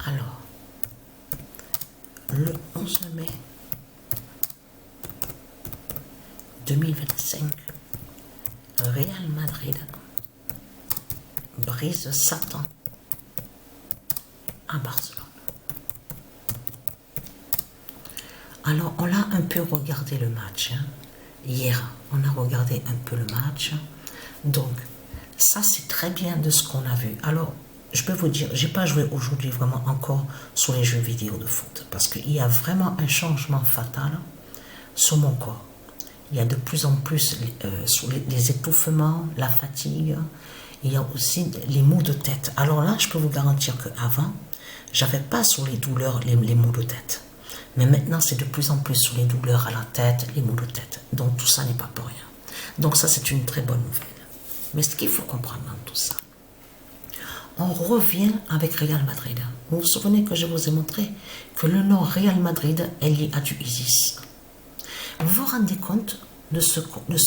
Alors, le 11 mai 2025, Real Madrid brise Satan à Barcelone. Alors, on a un peu regardé le match. Hier, on a regardé un peu le match. Donc, ça, c'est très bien de ce qu'on a vu. Alors, je peux vous dire, je n'ai pas joué aujourd'hui vraiment encore sur les jeux vidéo de foot. Parce qu'il y a vraiment un changement fatal sur mon corps. Il y a de plus en plus sur les étouffements, la fatigue. Il y a aussi les maux de tête. Alors là, je peux vous garantir qu'avant, je n'avais pas sur les douleurs les maux de tête. Mais maintenant, c'est de plus en plus sur les douleurs à la tête, les maux de tête. Donc, tout ça n'est pas pour rien. Donc, ça, c'est une très bonne nouvelle. Mais ce qu'il faut comprendre dans tout ça, on revient avec Real Madrid. Vous vous souvenez que je vous ai montré que le nom Real Madrid est lié à du ISIS. Vous vous rendez compte de ce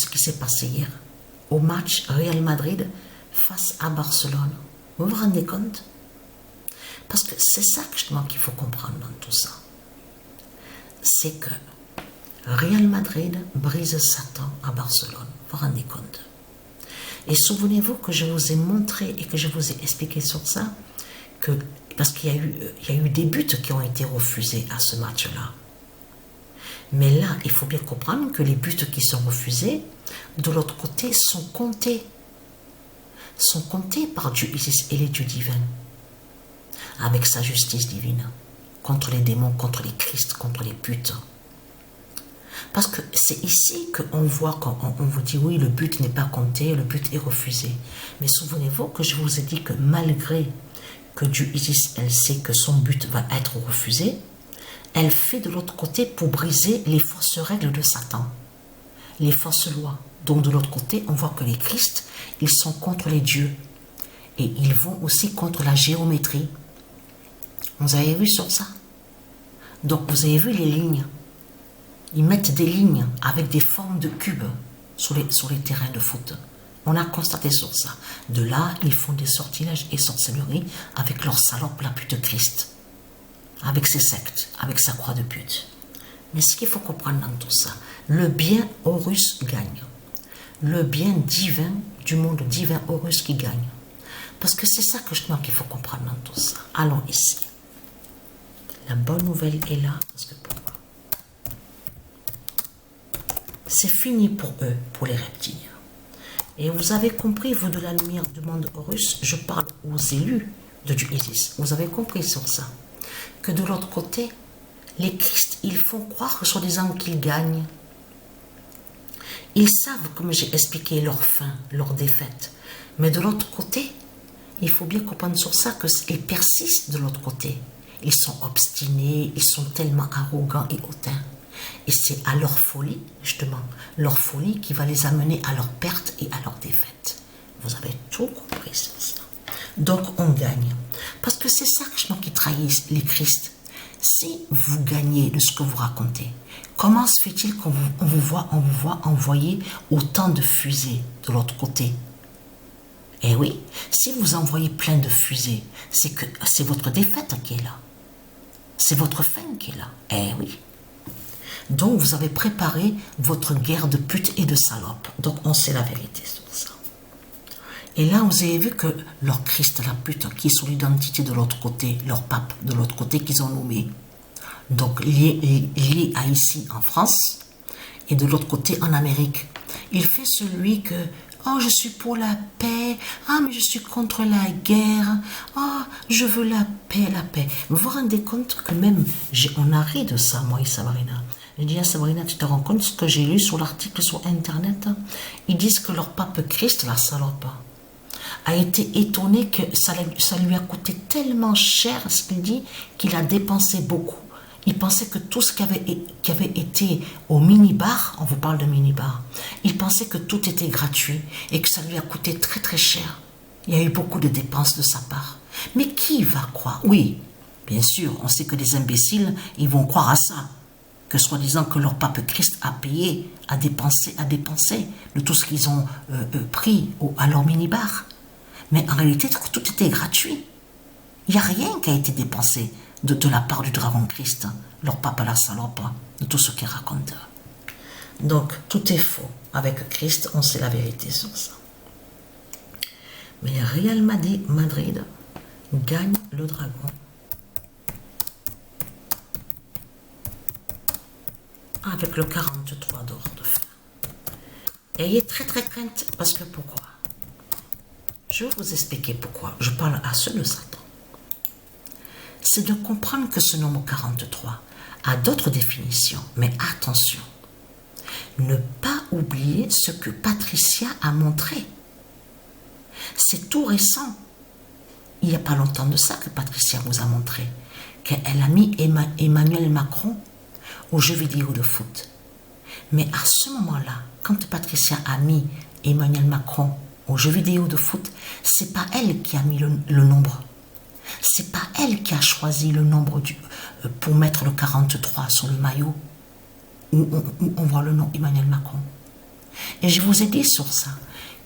qui s'est passé hier au match Real Madrid face à Barcelone? Vous vous rendez compte? Parce que c'est ça justement qu'il faut comprendre dans tout ça. C'est que Real Madrid brise Satan à Barcelone. Vous vous rendez compte? Et souvenez-vous que je vous ai montré et que je vous ai expliqué sur ça, parce qu'il y a eu des buts qui ont été refusés à ce match-là. Mais là, il faut bien comprendre que les buts qui sont refusés, de l'autre côté, sont comptés par Dieu et les dieux divins, avec sa justice divine, contre les démons, contre les Christ, contre les buts. Parce que c'est ici qu'on voit, quand on vous dit oui, le but n'est pas compté, le but est refusé. Mais souvenez-vous que je vous ai dit que malgré que Dieu Isis, elle sait que son but va être refusé, elle fait de l'autre côté pour briser les fausses règles de Satan, les fausses lois. Donc de l'autre côté, on voit que les Christ, ils sont contre les dieux. Et ils vont aussi contre la géométrie. Vous avez vu sur ça? Donc vous avez vu les lignes. Ils mettent des lignes avec des formes de cubes sur les terrains de foot. On a constaté sur ça. De là, ils font des sortilèges et sorcelleries avec leur salope, la pute Christ. Avec ses sectes, avec sa croix de pute. Mais ce qu'il faut comprendre dans tout ça, le bien Horus gagne. Le bien divin, du monde divin Horus qui gagne. Parce que c'est ça que je qu'il faut comprendre dans tout ça. Allons ici. La bonne nouvelle est là, parce que pourquoi? C'est fini pour eux, pour les reptiles. Et vous avez compris, vous de la lumière du monde Horus, je parle aux élus de Dieu Isis. Vous avez compris sur ça. Que de l'autre côté, les Christ, ils font croire, soi-disant, qu'ils gagnent. Ils savent, comme j'ai expliqué, leur fin, leur défaite. Mais de l'autre côté, il faut bien comprendre sur ça qu'ils persistent de l'autre côté. Ils sont obstinés, ils sont tellement arrogants et hautains. Et c'est à leur folie, justement, leur folie qui va les amener à leur perte et à leur défaite. Vous avez tout compris sur ça. Donc on gagne. Parce que c'est ça qui trahissent les Christ. Si vous gagnez de ce que vous racontez, comment se fait-il qu'on vous voit envoyer autant de fusées de l'autre côté? Eh oui, si vous envoyez plein de fusées, c'est que c'est votre défaite qui est là. C'est votre fin qui est là. Eh oui. Donc vous avez préparé votre guerre de pute et de salope. Donc on sait la vérité sur ça. Et là vous avez vu que leur Christ, la pute, qui est sur l'identité de l'autre côté, leur pape de l'autre côté qu'ils ont nommé. Donc lié à ici en France et de l'autre côté en Amérique. Il fait celui que oh, je suis pour la paix. Ah, mais je suis contre la guerre. Ah, je veux la paix, la paix. Vous vous rendez compte que même, on a ri de ça, moi et Sabrina. Je dis à Sabrina, tu te rends compte ce que j'ai lu sur l'article sur Internet? Ils disent que leur pape Christ, la salope, a été étonné que ça lui a coûté tellement cher, ce qu'il dit, qu'il a dépensé beaucoup. Il pensait que tout ce qui avait été au minibar, on vous parle de minibar, il pensait que tout était gratuit et que ça lui a coûté très très cher. Il y a eu beaucoup de dépenses de sa part. Mais qui va croire? Oui, bien sûr, on sait que les imbéciles, ils vont croire à ça. Que soi-disant que leur pape Christ a payé, a dépensé de tout ce qu'ils ont pris à leur minibar. Mais en réalité, tout était gratuit. Il n'y a rien qui a été dépensé de la part du dragon Christ, leur papa la salope, de tout ce qu'il raconte. Donc, tout est faux. Avec Christ, on sait la vérité sur ça. Mais Real Madrid gagne le dragon. Avec le 43 d'or de fer. Ayez très crainte, parce que pourquoi? Je vais vous expliquer pourquoi. Je parle à ceux de Satan. C'est de comprendre que ce nombre 43 a d'autres définitions. Mais attention, ne pas oublier ce que Patricia a montré. C'est tout récent. Il n'y a pas longtemps de ça que Patricia vous a montré qu'elle a mis Emmanuel Macron aux jeux vidéo de foot. Mais à ce moment-là, quand Patricia a mis Emmanuel Macron aux jeux vidéo de foot, c'est pas elle qui a mis le nombre. C'est pas elle qui a choisi le nombre pour mettre le 43 sur le maillot où on voit le nom Emmanuel Macron. Et je vous ai dit sur ça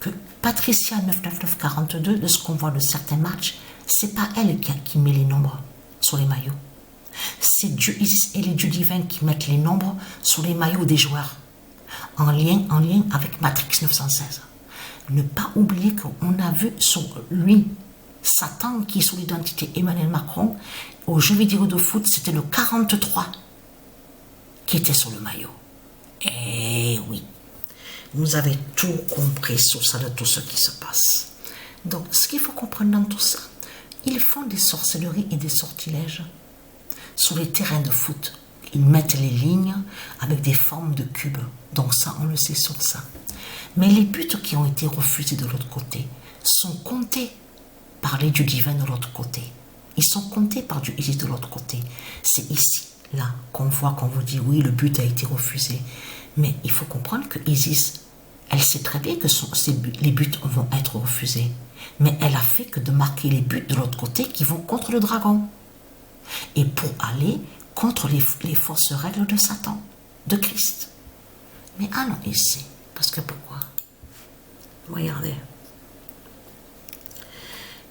que Patricia 99942, de ce qu'on voit de certains matchs, c'est pas elle qui met les nombres sur les maillots. C'est Dieu Isis et les dieux divins qui mettent les nombres sur les maillots des joueurs en lien avec Matrix 916. Ne pas oublier qu'on a vu sur lui Satan qui est sous l'identité Emmanuel Macron aux jeux vidéo de foot, c'était le 43 qui était sur le maillot. Eh oui, vous avez tout compris sur ça, de tout ce qui se passe. Donc ce qu'il faut comprendre dans tout ça, ils font des sorcelleries et des sortilèges sur les terrains de foot. Ils mettent les lignes avec des formes de cubes. Donc ça, on le sait sur ça. Mais les buts qui ont été refusés de l'autre côté sont comptés par les dieux divins de l'autre côté. Ils sont comptés par Dieu Isis de l'autre côté. C'est ici, là, qu'on voit, qu'on vous dit, oui, le but a été refusé. Mais il faut comprendre que Isis, elle sait très bien que les buts vont être refusés. Mais elle a fait que de marquer les buts de l'autre côté qui vont contre le dragon. Et pour aller contre les fausses règles de Satan, de Christ. Mais allons ici. Parce que pourquoi? Regardez.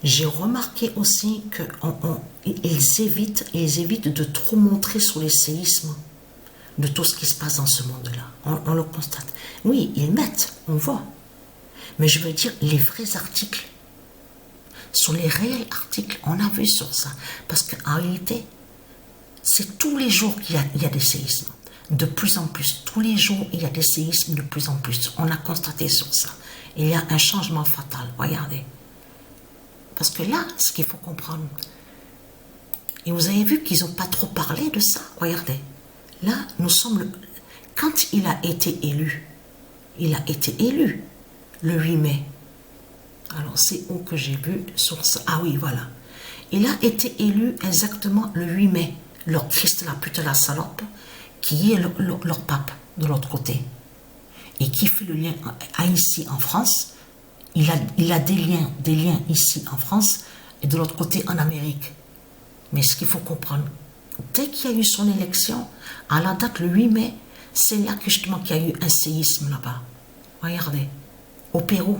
J'ai remarqué aussi qu'ils évitent de trop montrer sur les séismes de tout ce qui se passe dans ce monde-là. On le constate. Oui, ils mettent, on voit. Mais je veux dire, les vrais articles, sur les réels articles, on a vu sur ça. Parce qu'en réalité, c'est tous les jours qu'il y a des séismes. De plus en plus, tous les jours, il y a des séismes de plus en plus. On a constaté sur ça. Il y a un changement fatal. Regardez. Parce que là, ce qu'il faut comprendre, et vous avez vu qu'ils n'ont pas trop parlé de ça. Regardez. Là, nous sommes... Quand il a été élu le 8 mai. Alors, c'est où que j'ai vu sur ça? Ah oui, voilà. Il a été élu exactement le 8 mai. Leur Christ, la pute, la salope, qui est leur pape de l'autre côté. Et qui fait le lien ici en France. Il a des liens ici en France et de l'autre côté en Amérique. Mais ce qu'il faut comprendre, dès qu'il y a eu son élection, à la date le 8 mai, c'est là que justement qu'il y a eu un séisme là-bas. Regardez, au Pérou.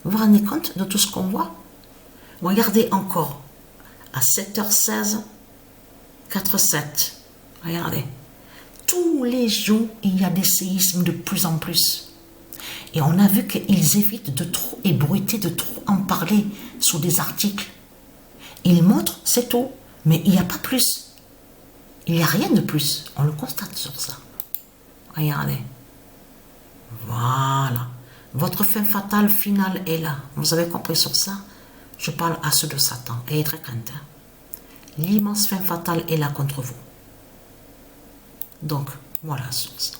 Vous vous rendez compte de tout ce qu'on voit? Regardez encore, à 7h16, 4-7. Regardez. Tous les jours, il y a des séismes de plus en plus. Et on a vu qu'ils évitent de trop ébruiter, de trop en parler sur des articles. Ils montrent, c'est tout. Mais il n'y a pas plus. Il n'y a rien de plus. On le constate sur ça. Regardez. Voilà. Votre fin fatale finale est là. Vous avez compris sur ça? Je parle à ceux de Satan. Et très crainte. L'immense fin fatale est là contre vous. Donc, voilà sur ça.